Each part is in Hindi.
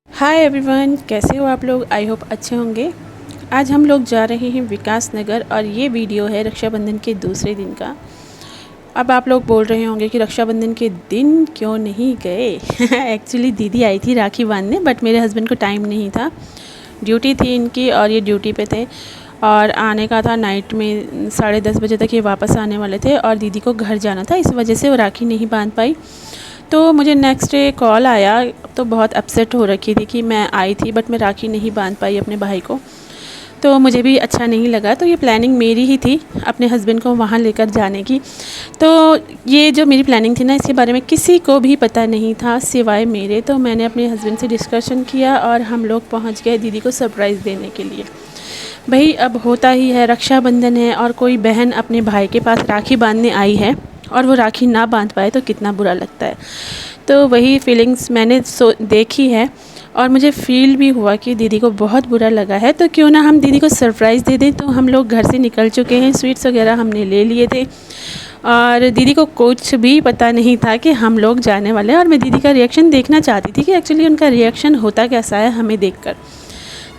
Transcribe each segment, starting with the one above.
हाय एवरीवन, कैसे हो आप लोग? आई होप अच्छे होंगे। आज हम लोग जा रहे हैं विकास नगर और ये वीडियो है रक्षाबंधन के दूसरे दिन का। अब आप लोग बोल रहे होंगे कि रक्षाबंधन के दिन क्यों नहीं गए। एक्चुअली दीदी आई थी राखी बांधने, बट मेरे हस्बैंड को टाइम नहीं था, ड्यूटी थी इनकी और ये ड्यूटी पे थे और आने का था नाइट में 10:30 बजे तक ये वापस आने वाले थे और दीदी को घर जाना था, इस वजह से वो राखी नहीं बांध पाई। तो मुझे नेक्स्ट डे कॉल आया तो बहुत अपसेट हो रखी थी कि मैं आई थी बट मैं राखी नहीं बांध पाई अपने भाई को, तो मुझे भी अच्छा नहीं लगा। तो ये प्लानिंग मेरी ही थी अपने हस्बैंड को वहाँ लेकर जाने की। तो ये जो मेरी प्लानिंग थी ना, इसके बारे में किसी को भी पता नहीं था सिवाय मेरे। तो मैंने अपने हस्बैंड से डिस्कशन किया और हम लोग पहुँच गए दीदी को सरप्राइज़ देने के लिए। भाई अब होता ही है, रक्षाबंधन है और कोई बहन अपने भाई के पास राखी बांधने आई है और वो राखी ना बांध पाए तो कितना बुरा लगता है। तो वही फीलिंग्स मैंने देखी है और मुझे फ़ील भी हुआ कि दीदी को बहुत बुरा लगा है। तो क्यों ना हम दीदी को सरप्राइज़ दे दें। तो हम लोग घर से निकल चुके हैं, स्वीट्स वगैरह हमने ले लिए थे और दीदी को कुछ भी पता नहीं था कि हम लोग जाने वाले हैं। और मैं दीदी का रिएक्शन देखना चाहती थी कि एक्चुअली उनका रिएक्शन होता कैसा है हमें देखकर।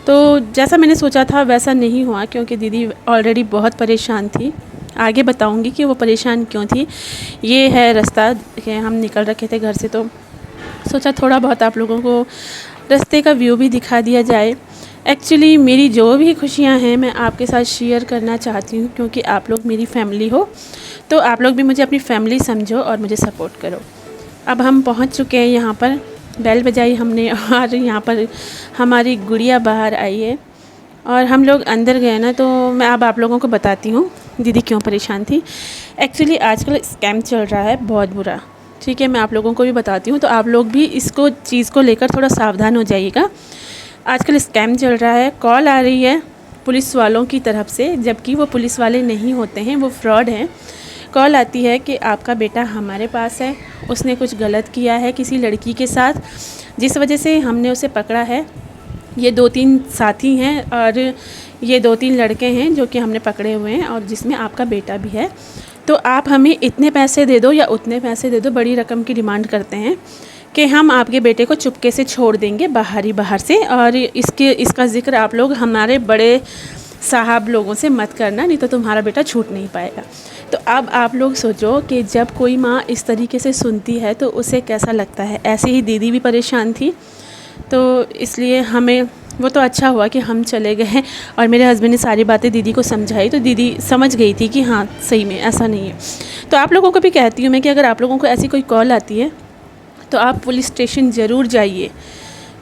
तो जैसा मैंने सोचा था वैसा नहीं हुआ, क्योंकि दीदी ऑलरेडी बहुत परेशान थी। आगे बताऊंगी कि वो परेशान क्यों थी। ये है रास्ता कि हम निकल रखे थे घर से, तो सोचा थोड़ा बहुत आप लोगों को रास्ते का व्यू भी दिखा दिया जाए। एक्चुअली मेरी जो भी खुशियां हैं मैं आपके साथ शेयर करना चाहती हूँ, क्योंकि आप लोग मेरी फैमिली हो, तो आप लोग भी मुझे अपनी फैमिली समझो और मुझे सपोर्ट करो। अब हम पहुँच चुके हैं यहाँ पर, बेल बजाई हमने और यहाँ पर हमारी गुड़िया बाहर आई है और हम लोग अंदर गए ना। तो मैं अब आप लोगों को बताती हूँ दीदी क्यों परेशान थी। एक्चुअली आजकल स्कैम चल रहा है बहुत बुरा, ठीक है, मैं आप लोगों को भी बताती हूँ, तो आप लोग भी इसको चीज़ को लेकर थोड़ा सावधान हो जाइएगा। आजकल स्कैम चल रहा है, कॉल आ रही है पुलिस वालों की तरफ से, जबकि वो पुलिस वाले नहीं होते हैं, वो फ्रॉड हैं। कॉल आती है कि आपका बेटा हमारे पास है, उसने कुछ गलत किया है किसी लड़की के साथ, जिस वजह से हमने उसे पकड़ा है। ये 2-3 साथी हैं और ये 2-3 लड़के हैं जो कि हमने पकड़े हुए हैं और जिसमें आपका बेटा भी है। तो आप हमें इतने पैसे दे दो या उतने पैसे दे दो, बड़ी रकम की डिमांड करते हैं कि हम आपके बेटे को चुपके से छोड़ देंगे बाहर से। और इसका ज़िक्र आप लोग हमारे बड़े साहब लोगों से मत करना, नहीं तो तुम्हारा बेटा छूट नहीं पाएगा। तो अब आप लोग सोचो कि जब कोई माँ इस तरीके से सुनती है तो उसे कैसा लगता है। ऐसे ही दीदी भी परेशान थी, तो इसलिए हमें वो तो अच्छा हुआ कि हम चले गए और मेरे हस्बैंड ने सारी बातें दीदी को समझाई, तो दीदी समझ गई थी कि हाँ सही में ऐसा नहीं है। तो आप लोगों को भी कहती हूँ मैं कि अगर आप लोगों को ऐसी कोई कॉल आती है तो आप पुलिस स्टेशन ज़रूर जाइए,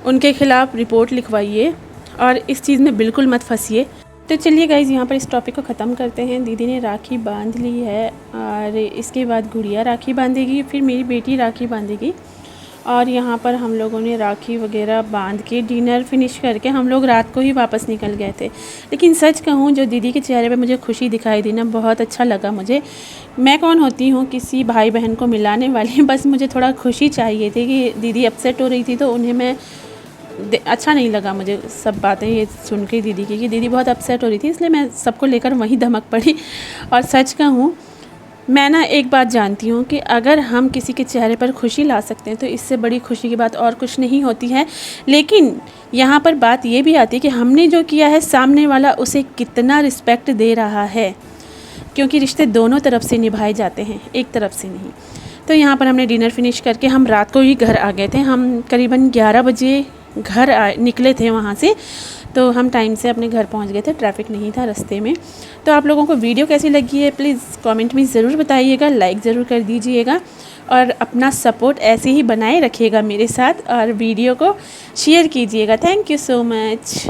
उनके ख़िलाफ़ रिपोर्ट लिखवाइए और इस चीज़ में बिल्कुल मत फंसिए। तो चलिए गाइज़, यहाँ पर इस टॉपिक को ख़त्म करते हैं। दीदी ने राखी बांध ली है और इसके बाद गुड़िया राखी बांधेगी, फिर मेरी बेटी राखी बांधेगी और यहाँ पर हम लोगों ने राखी वगैरह बांध के डिनर फिनिश करके हम लोग रात को ही वापस निकल गए थे। लेकिन सच कहूँ, जो दीदी के चेहरे पे मुझे खुशी दिखाई दी ना, बहुत अच्छा लगा मुझे। मैं कौन होती हूँ किसी भाई बहन को मिलाने वाली, बस मुझे थोड़ा खुशी चाहिए थी कि दीदी अपसेट हो रही थी तो उन्हें मैं अच्छा नहीं लगा मुझे सब बातें ये सुन के दीदी की, कि दीदी बहुत अपसेट हो रही थी, इसलिए मैं सबको लेकर वहीं धमक पड़ी। और सच कहूँ, मैं ना एक बात जानती हूँ कि अगर हम किसी के चेहरे पर खुशी ला सकते हैं तो इससे बड़ी खुशी की बात और कुछ नहीं होती है। लेकिन यहाँ पर बात ये भी आती है कि हमने जो किया है सामने वाला उसे कितना रिस्पेक्ट दे रहा है, क्योंकि रिश्ते दोनों तरफ से निभाए जाते हैं, एक तरफ से नहीं। तो यहाँ पर हमने डिनर फिनिश करके हम रात को ही घर आ गए थे। हम करीबन 11 बजे निकले थे वहाँ से, तो हम टाइम से अपने घर पहुंच गए थे, ट्रैफिक नहीं था रास्ते में। तो आप लोगों को वीडियो कैसी लगी है प्लीज़ कमेंट में ज़रूर बताइएगा, लाइक ज़रूर कर दीजिएगा और अपना सपोर्ट ऐसे ही बनाए रखिएगा मेरे साथ और वीडियो को शेयर कीजिएगा। Thank you so much.